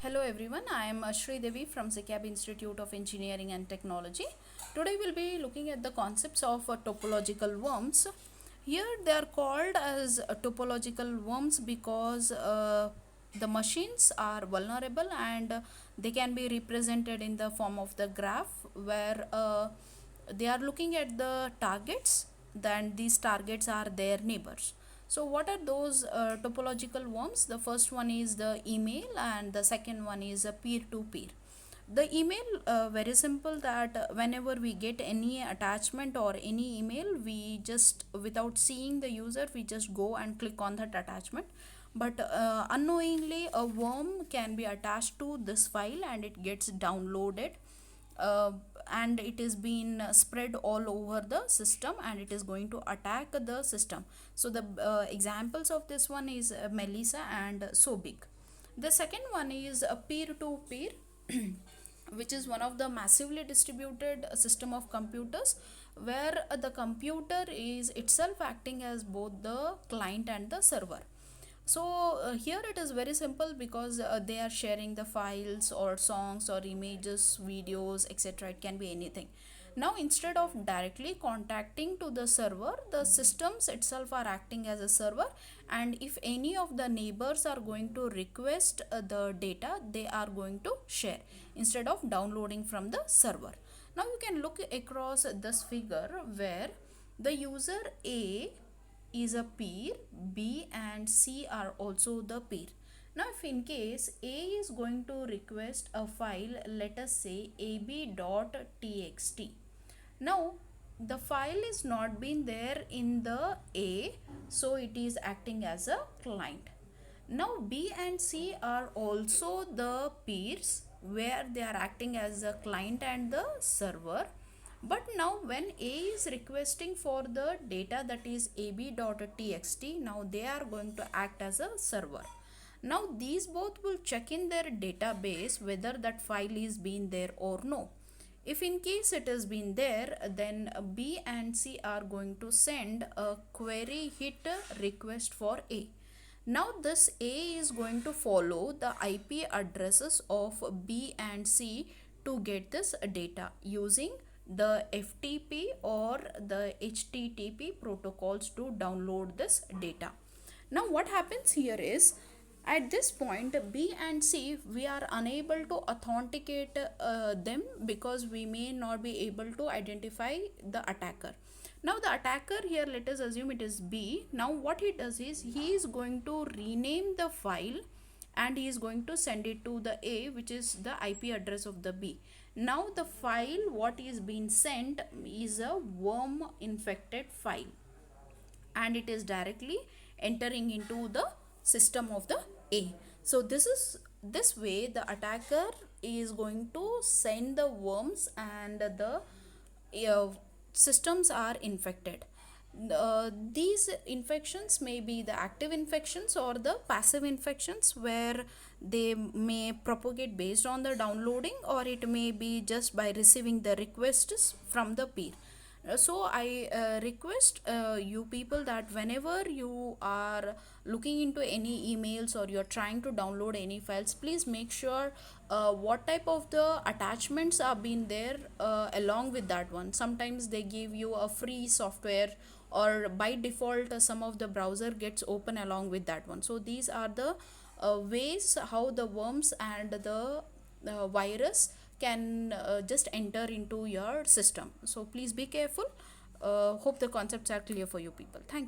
Hello everyone, I am Shridevi from SECAB Institute of Engineering and Technology. Today we'll be looking at the concepts of topological worms. Here they are called as topological worms because the machines are vulnerable and they can be represented in the form of the graph where they are looking at the targets, then these targets are their neighbors. So what are those topological worms? The first one is the email and the second one is a peer-to-peer. The email, very simple, that whenever we get any attachment or any email, we just, without seeing the user, we just go and click on that attachment. But unknowingly a worm can be attached to this file and it gets downloaded, uh, and it is being spread all over the system and it is going to attack the system. So the examples of this one is Melissa and so big. The second one is a peer-to-peer which is one of the massively distributed system of computers where the computer is itself acting as both the client and the server. So here it is very simple because they are sharing the files or songs or images, videos, etc. It can be anything. Now instead of directly contacting to the server, the systems itself are acting as a server, and if any of the neighbors are going to request the data, they are going to share instead of downloading from the server. Now you can look across this figure where the user A is a peer, B and C are also the peer. Now if in case A is going to request a file, let us say ab.txt. Now the file is not been there in the A, so it is acting as a client. Now B and C are also the peers where they are acting as a client and the server. But now when A is requesting for the data, that is ab.txt, now they are going to act as a server. Now these both will check in their database whether that file is been there or no. If in case it has been there, then B and C are going to send a query hit request for A. Now this A is going to follow the IP addresses of B and C to get this data using the FTP or the HTTP protocols to download this data. Now what happens here is, at this point B and C, we are unable to authenticate them because we may not be able to identify the attacker. Now the attacker here, let us assume it is B. Now what he does is he is going to rename the file and he is going to send it to the A, which is the IP address of the B. Now the file what is being sent is a worm infected file and it is directly entering into the system of the A. So this way the attacker is going to send the worms and the systems are infected. These infections may be the active infections or the passive infections where they may propagate based on the downloading, or it may be just by receiving the requests from the peer. So I request you people that whenever you are looking into any emails or you're trying to download any files, please make sure what type of the attachments are being there along with that one. Sometimes they give you a free software, or by default some of the browser gets open along with that one. So these are the ways how the worms and the virus can just enter into your system. So please be careful. Hope the concepts are clear for you people. Thank you.